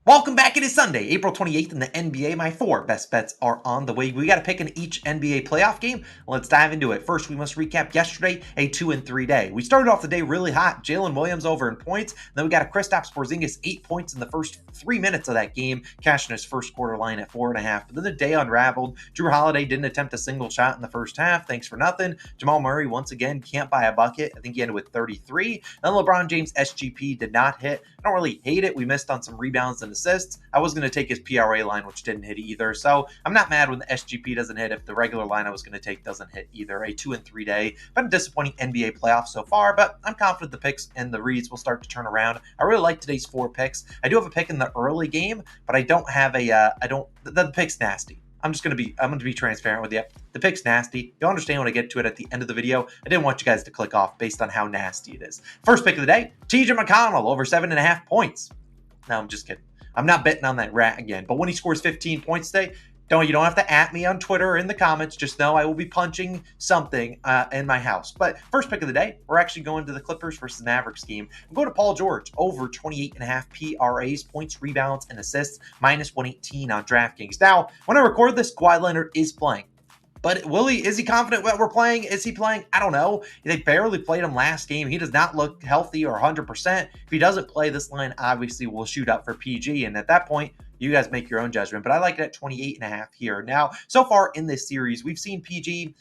Welcome back. It is Sunday, April 28th in the NBA. My four best bets are on the way. We got to pick in each NBA playoff game. Let's dive into it. First, we must recap yesterday, a 2-3 day. We started off the day really hot. Jalen Williams over in points. Then we got a Kristaps Porzingis 8 points in the first 3 minutes of that game, cashing his first quarter line at 4.5. But then the day unraveled. Drew Holiday didn't attempt a single shot in the first half. Thanks for nothing. Jamal Murray, once again, can't buy a bucket. I think he ended with 33. Then LeBron James SGP did not hit. I don't really hate it. We missed on some rebounds and assists. I was going to take his PRA line, which didn't hit either. So I'm not mad when the SGP doesn't hit if the regular line I was going to take doesn't hit either. A 2-3 day. Been a disappointing NBA playoff so far, but I'm confident the picks and the reads will start to turn around. I really like today's 4 picks. I do have a pick in the early game, but I don't have the pick's nasty. I'm going to be transparent with you. The pick's nasty. You'll understand when I get to it at the end of the video. I didn't want you guys to click off based on how nasty it is. First pick of the day, TJ McConnell over 7.5 points. No, I'm just kidding. I'm not betting on that rat again. But when he scores 15 points today, you don't have to at me on Twitter or in the comments. Just know I will be punching something in my house. But first pick of the day, we're actually going to the Clippers versus Mavericks game. I'm going to Paul George over 28.5 PRAs, points, rebounds, and assists, minus 118 on DraftKings. Now, when I record this, Kawhi Leonard is playing. But is he confident that we're playing? Is he playing? I don't know. They barely played him last game. He does not look healthy or 100%. If he doesn't play, this line obviously will shoot up for PG. And at that point, you guys make your own judgment. But I like it at 28.5 here. Now, so far in this series, we've seen PG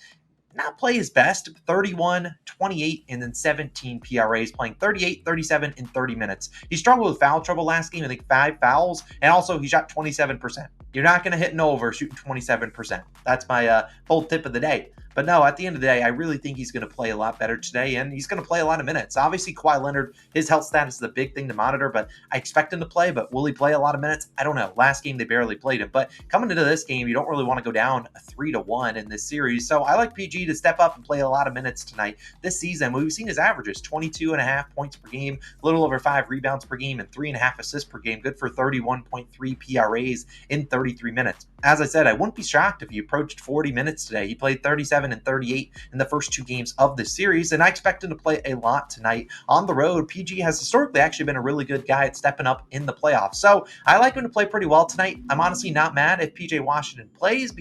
not play his best. 31, 28, and then 17 PRAs, playing 38, 37, in 30 minutes. He struggled with foul trouble last game, I think 5 fouls, and also he shot 27%. You're not going to hit an over shooting 27%. That's my bold tip of the day. But no, at the end of the day, I really think he's going to play a lot better today, and he's going to play a lot of minutes. Obviously, Kawhi Leonard, his health status is a big thing to monitor, but I expect him to play. But will he play a lot of minutes? I don't know. Last game, they barely played him. But coming into this game, you don't really want to go down 3-1 in this series. So I like PG to step up and play a lot of minutes tonight. This season, we've seen his averages, 22.5 points per game, a little over 5 rebounds per game, and 3.5 assists per game. Good for 31.3 PRAs in 33 minutes. As I said, I wouldn't be shocked if he approached 40 minutes today. He played 37 and 38 in the first 2 games of the series, and I expect him to play a lot tonight on the road. PG has historically actually been a really good guy at stepping up in the playoffs, so I like him to play pretty well tonight. I'm honestly not mad if PJ Washington plays if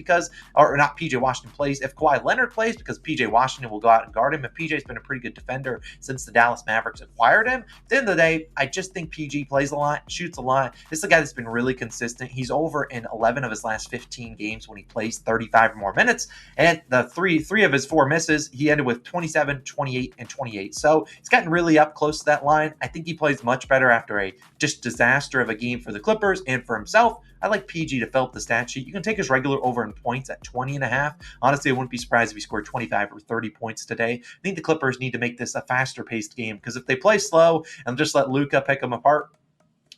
Kawhi Leonard plays, because PJ Washington will go out and guard him. If PJ's been a pretty good defender since the Dallas Mavericks acquired him, at the end of the day, I just think PG plays a lot, shoots a lot. This is a guy that's been really consistent. He's over in 11 of his last 15 games when he plays 35 or more minutes, and the three of his 4 misses, he ended with 27, 28, and 28. So he's gotten really up close to that line. I think he plays much better after a just disaster of a game for the Clippers and for himself. I like PG to fill up the stat sheet. You can take his regular over in points at 20.5. Honestly, I wouldn't be surprised if he scored 25 or 30 points today. I think the Clippers need to make this a faster-paced game, because if they play slow and just let Luka pick them apart,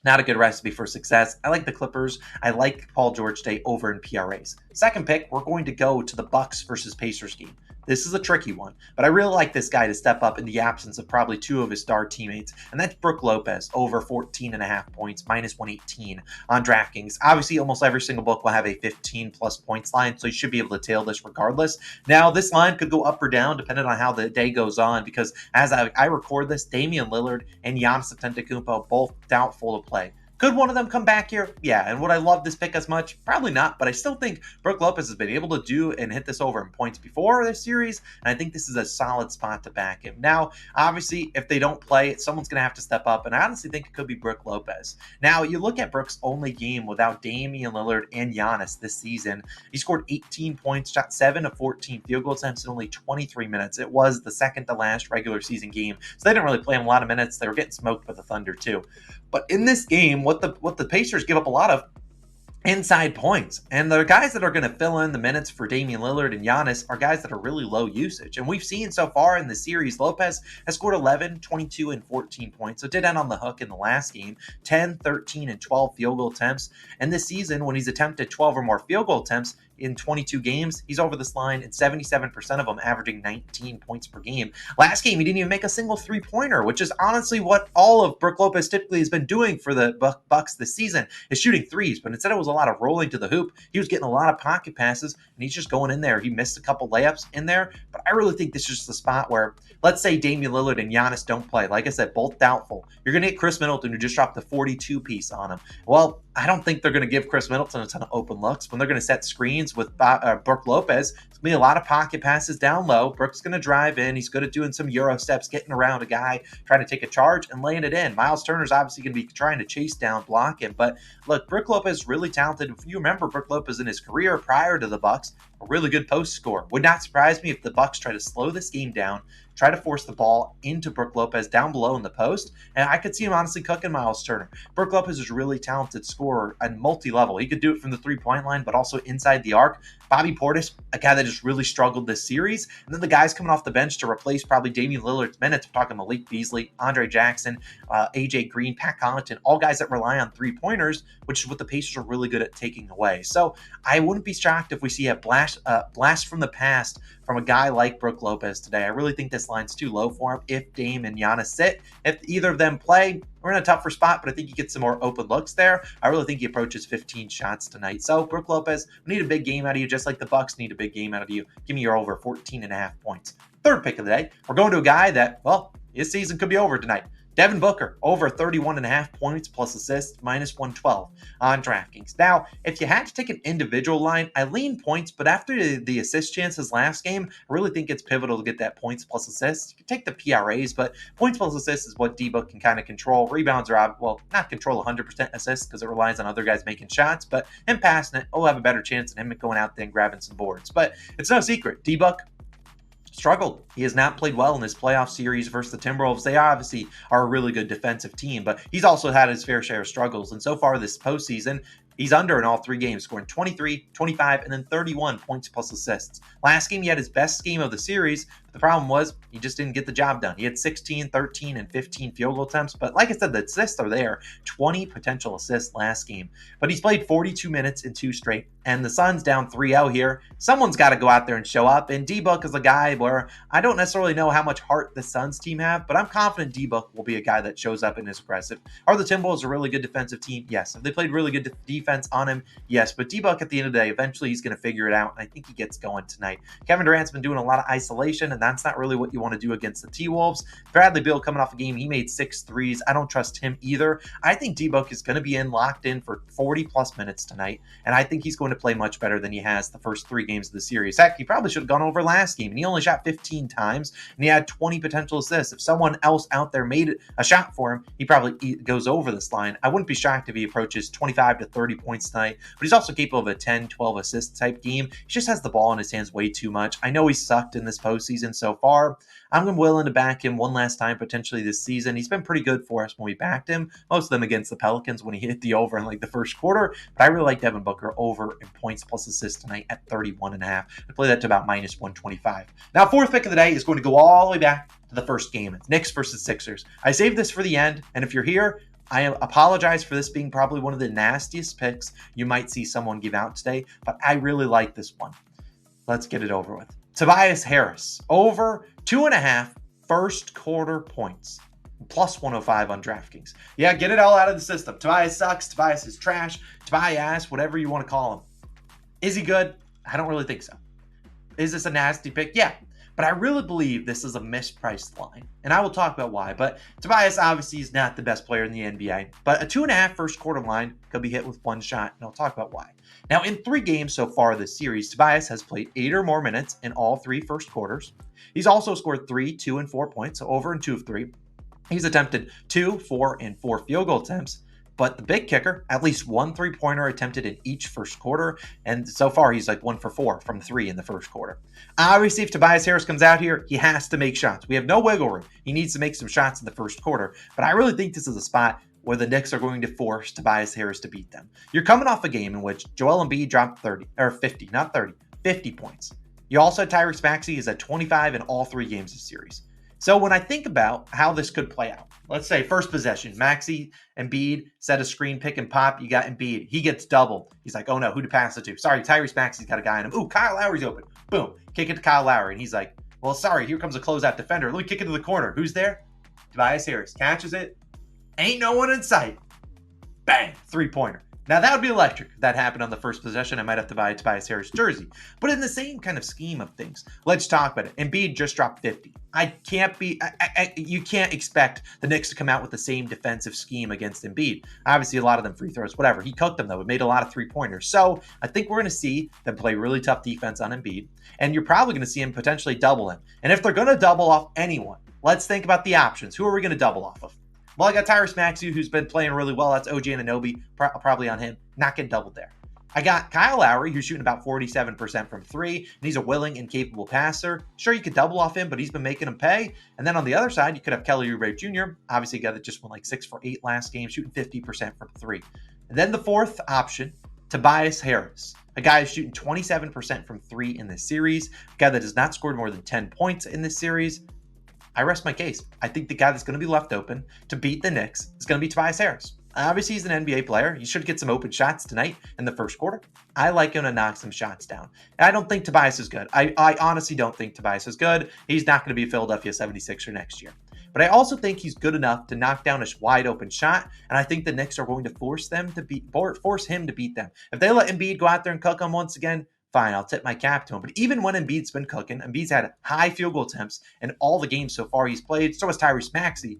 not a good recipe for success. I like the Clippers. I like Paul George today over in PRAs. Second pick, we're going to go to the Bucks versus Pacers game. This is a tricky one, but I really like this guy to step up in the absence of probably 2 of his star teammates, and that's Brook Lopez, over 14.5 points, minus 118 on DraftKings. Obviously, almost every single book will have a 15-plus points line, so you should be able to tail this regardless. Now, this line could go up or down depending on how the day goes on, because as I record this, Damian Lillard and Giannis Antetokounmpo both doubtful to play. Could one of them come back here? Yeah. And would I love this pick as much? Probably not, but I still think Brook Lopez has been able to do and hit this over in points before this series, and I think this is a solid spot to back him. Now, obviously, if they don't play, someone's going to have to step up, and I honestly think it could be Brook Lopez. Now, you look at Brook's only game without Damian Lillard and Giannis this season. He scored 18 points, shot 7 of 14 field goal attempts in only 23 minutes. It was the second to last regular season game, so they didn't really play him a lot of minutes. They were getting smoked by the Thunder, too. But in this game, what the Pacers give up a lot of inside points. And the guys that are going to fill in the minutes for Damian Lillard and Giannis are guys that are really low usage. And we've seen so far in the series, Lopez has scored 11, 22, and 14 points. So did end on the hook in the last game, 10, 13, and 12 field goal attempts. And this season, when he's attempted 12 or more field goal attempts, in 22 games, he's over this line in 77% of them, averaging 19 points per game. Last game, he didn't even make a single three-pointer, which is honestly what all of Brook Lopez typically has been doing for the Bucks this season, is shooting threes. But instead, it was a lot of rolling to the hoop. He was getting a lot of pocket passes, and he's just going in there. He missed a couple layups in there, but I really think this is just the spot where, let's say Damian Lillard and Giannis don't play. Like I said, both doubtful. You're going to get Chris Middleton, who just dropped the 42 piece on him. Well, I don't think they're going to give Chris Middleton a ton of open looks. When they're going to set screens with Brook Lopez, it's going to be a lot of pocket passes down low. Brook's going to drive in. He's good at doing some Euro steps, getting around a guy, trying to take a charge and laying it in. Miles Turner's obviously going to be trying to chase down, block him. But look, Brook Lopez is really talented. If you remember Brook Lopez in his career prior to the Bucks, a really good post scorer. Would not surprise me if the Bucks try to slow this game down, try to force the ball into Brook Lopez down below in the post, and I could see him honestly cooking Miles Turner. Brook Lopez is a really talented scorer at multi-level. He could do it from the three-point line, but also inside the arc. Bobby Portis, a guy that just really struggled this series. And then the guys coming off the bench to replace probably Damian Lillard's minutes. We're talking Malik Beasley, Andre Jackson, AJ Green, Pat Connaughton, all guys that rely on three-pointers, which is what the Pacers are really good at taking away. So I wouldn't be shocked if we see a blast from the past from a guy like Brook Lopez today. I really think this line's too low for him if Dame and Giannis sit. If either of them play, we're in a tougher spot, but I think he gets some more open looks there. I really think he approaches 15 shots tonight. So Brook Lopez, we need a big game out of you, just like the Bucks need a big game out of you. Give me your over 14.5 points. Third pick of the day, we're going to a guy that, well, his season could be over tonight. Devin Booker, over 31.5 points plus assists, minus 112 on DraftKings. Now, if you had to take an individual line, I lean points, but after the assist chances last game, I really think it's pivotal to get that points plus assists. You can take the PRAs, but points plus assists is what D-Book can kind of control. Rebounds are, well, not control 100% assists because it relies on other guys making shots, but him passing it, we'll have a better chance than him going out there and grabbing some boards. But it's no secret, D-Book struggled. He has not played well in this playoff series versus the Timberwolves. They obviously are a really good defensive team, but he's also had his fair share of struggles. And so far this postseason, he's under in all three games, scoring 23, 25, and then 31 points plus assists. Last game, he had his best game of the series. But the problem was he just didn't get the job done. He had 16, 13, and 15 field goal attempts. But like I said, the assists are there. 20 potential assists last game. But he's played 42 minutes in two straight. And the Suns down 3-0 here. Someone's got to go out there and show up. And D-Book is a guy where I don't necessarily know how much heart the Suns team have, but I'm confident D-Book will be a guy that shows up and is aggressive. Are the Timberwolves a really good defensive team? Yes. Have they played really good defense on him? Yes. But D-Book at the end of the day, eventually he's going to figure it out, and I think he gets going tonight. Kevin Durant's been doing a lot of isolation, and that's not really what you want to do against the T-Wolves. Bradley Beal coming off a game, he made 6 threes. I don't trust him either. I think D-Book is going to be locked in for 40-plus minutes tonight, and I think he's going to play much better than he has the first 3 games of the series. Heck, he probably should have gone over last game, and he only shot 15 times, and he had 20 potential assists. If someone else out there made a shot for him, he probably goes over this line. I wouldn't be shocked if he approaches 25 to 30 points tonight, but he's also capable of a 10, 12 assist type game. He just has the ball in his hands way too much. I know he's sucked in this postseason so far. I'm willing to back him one last time potentially this season. He's been pretty good for us when we backed him, most of them against the Pelicans when he hit the over in like the first quarter, but I really like Devin Booker over in points plus assists tonight at 31.5. I play that to about minus 125. Now, fourth pick of the day is going to go all the way back to the first game. It's Knicks versus Sixers. I saved this for the end, and if you're here, I apologize for this being probably one of the nastiest picks you might see someone give out today, but I really like this one. Let's get it over with. Tobias Harris, over 2.5 first quarter points, plus 105 on DraftKings. Yeah, get it all out of the system. Tobias sucks. Tobias is trash. Tobias, whatever you want to call him. Is he good? I don't really think so. Is this a nasty pick? Yeah. But I really believe this is a mispriced line, and I will talk about why. But Tobias obviously is not the best player in the NBA, but a 2.5 first quarter line could be hit with one shot, and I'll talk about why. Now, in 3 games so far this series, Tobias has played 8 or more minutes in all 3 first quarters. He's also scored 3, 2, and 4 points, so over and 2 of 3. He's attempted 2, 4, and 4 field goal attempts. But the big kicker, at least 1 3-pointer attempted in each first quarter. And so far, he's like 1 for 4 from 3 in the first quarter. Obviously, if Tobias Harris comes out here, he has to make shots. We have no wiggle room. He needs to make some shots in the first quarter. But I really think this is a spot where the Knicks are going to force Tobias Harris to beat them. You're coming off a game in which Joel Embiid dropped 50 points. You also had Tyrese Maxey is at 25 in all 3 games of the series. So when I think about how this could play out, let's say first possession, Maxey, Embiid, set a screen, pick and pop. You got Embiid. He gets doubled. He's like, oh no, who to pass it to? Sorry, Tyrese Maxey's got a guy on him. Ooh, Kyle Lowry's open. Boom. Kick it to Kyle Lowry. And he's like, well, sorry, here comes a closeout defender. Let me kick it to the corner. Who's there? Tobias Harris. Catches it. Ain't no one in sight. Bang. 3-pointer. Now, that would be electric. If that happened on the first possession, I might have to buy a Tobias Harris jersey. But in the same kind of scheme of things, let's talk about it. Embiid just dropped 50. You can't expect the Knicks to come out with the same defensive scheme against Embiid. Obviously, a lot of them free throws, whatever. He cooked them, though. It made a lot of three-pointers. So I think we're going to see them play really tough defense on Embiid. And you're probably going to see him potentially double him. And if they're going to double off anyone, let's think about the options. Who are we going to double off of? Well, I got Tyrese Maxey, who's been playing really well. That's OG Anunoby, probably on him. Not getting doubled there. I got Kyle Lowry, who's shooting about 47% from three, and he's a willing and capable passer. Sure, you could double off him, but he's been making him pay. And then on the other side, you could have Kelly Oubre Jr., obviously a guy that just went like 6 for 8 last game, shooting 50% from three. And then the fourth option, Tobias Harris, a guy who's shooting 27% from three in this series, a guy that has not scored more than 10 points in this series. I rest my case. I think the guy that's going to be left open to beat the Knicks is going to be Tobias Harris. Obviously, he's an NBA player. He should get some open shots tonight in the first quarter. I like him to knock some shots down. And I don't think Tobias is good. I honestly don't think Tobias is good. He's not going to be a Philadelphia 76er next year. But I also think he's good enough to knock down a wide open shot, and I think the Knicks are going to force him to beat them. If they let Embiid go out there and cook him once again, fine, I'll tip my cap to him. But even when Embiid's been cooking, Embiid's had high field goal attempts in all the games so far he's played. So has Tyrese Maxey.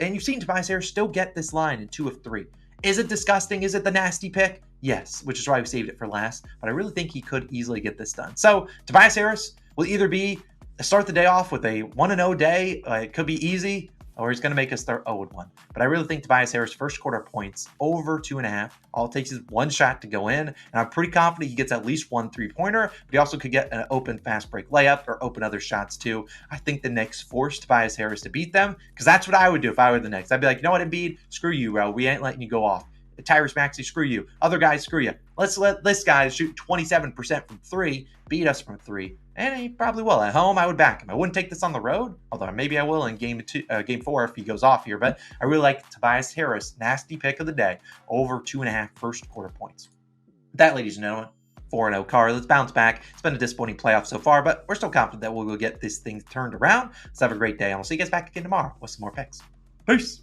And you've seen Tobias Harris still get this line in 2 of 3. Is it disgusting? Is it the nasty pick? Yes, which is why we saved it for last. But I really think he could easily get this done. So Tobias Harris will either be start the day off with a 1-0 day. It could be easy, or he's going to make us start 0-1. But I really think Tobias Harris first quarter points over 2.5. All it takes is one shot to go in. And I'm pretty confident he gets at least 1 3-pointer, but he also could get an open fast break layup or open other shots too. I think the Knicks forced Tobias Harris to beat them, because that's what I would do if I were the Knicks. I'd be like, you know what, Embiid? Screw you, bro. We ain't letting you go off. Tyrese Maxey, screw you. Other guys, screw you. Let's let this guy shoot 27% from three, beat us from three, and he probably will. At home, I would back him. I wouldn't take this on the road, although maybe I will in game 4 if he goes off here. But I really like Tobias Harris, nasty pick of the day, over 2.5 first quarter points. That, ladies and gentlemen, 4-0 car. Let's bounce back. It's been a disappointing playoff so far, but we're still confident that we will get this thing turned around. Let's have a great day, and we'll see you guys back again tomorrow with some more picks. Peace.